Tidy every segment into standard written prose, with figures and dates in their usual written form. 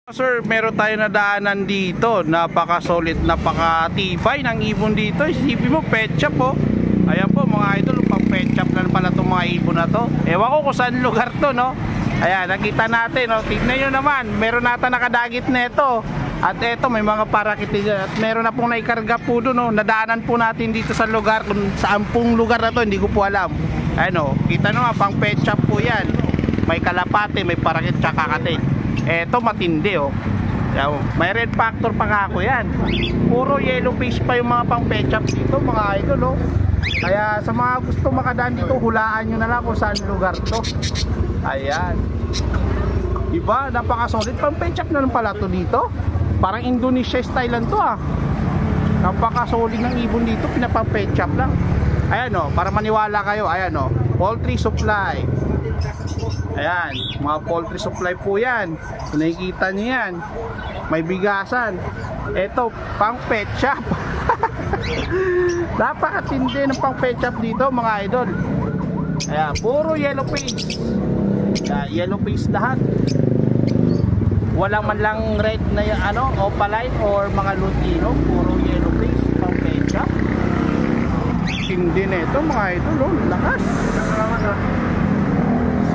Sir, meron tayo na daanan dito. Napaka-solid, napaka-tibay ng ibon dito. Isipin mo, pet shop oh. Ayan po mga idol, pang pet shop na pala itong mga ibon na to. Ewan ko kung saan lugar to, no? Ayan, nakita natin, no? Tignan nyo naman, meron nata nakadagit na ito. At eto, may mga parakit dyan. At meron na pong naikarga po doon, no? Nadaanan po natin dito sa lugar. Kung saan pong lugar na to, hindi ko po alam. Ayan, no? Kita nyo nga, pang pet shop po yan. May kalapate, may parakit, tsaka kakatin. Eto matindi oh. May red factor pa nga ako yan. Puro yellow face pa yung mga pang pet shop dito mga idol oh. Kaya sa mga gusto makadaan dito, hulaan nyo na lang kung saan lugar to. Ayan. Diba? Napaka-solid. Pang pet shop na lang pala to dito. Parang Indonesia style lang to ah. Napaka-solid ng ibon dito. Pinapang pet shop lang. Ayan oh. Para maniwala kayo. Ayan oh. Poultry supply. Ayan, mga poultry supply po yan. Kung nakikita nyo yan, may bigasan. Ito, pang pet shop. Napakatindi ng pang pet shop dito mga idol. Ayan, puro yellow face. Ayan, yellow face lahat. Walang man lang red na ano, opaline or mga lutino. Puro yellow face, pang pet shop. Tindi na ito mga idol, oh, lakas.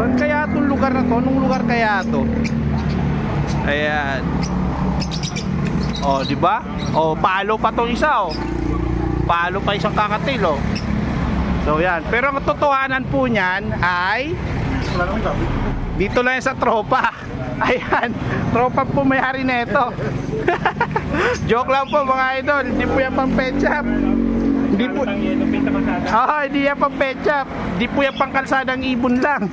Saan kaya itong lugar na to? Anong lugar kaya to? Ayan. O, diba? O, palo pa tong isa, o. Palo pa isang kakatil, o. So, yan. Pero ang totohanan po niyan ay dito lang sa tropa. Ayan. Tropa po may-ari na ito. Joke lang po, mga idol. Hindi po yan pang pet shop. Hindi po. Hindi yan pang pet shop. Hindi po yan pang kalsadang ibon lang.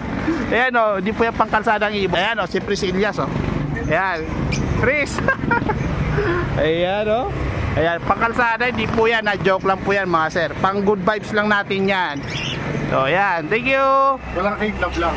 Ayan o, hindi po yan pang kalsadang ibon. Ayan o, si Pris Ilyas o. Ayan, Pris. Ayan o. Ayan, pang kalsada, hindi po yan. Joke lang po yan mga sir. Pang good vibes lang natin yan. So ayan, thank you. Walang hate love lang.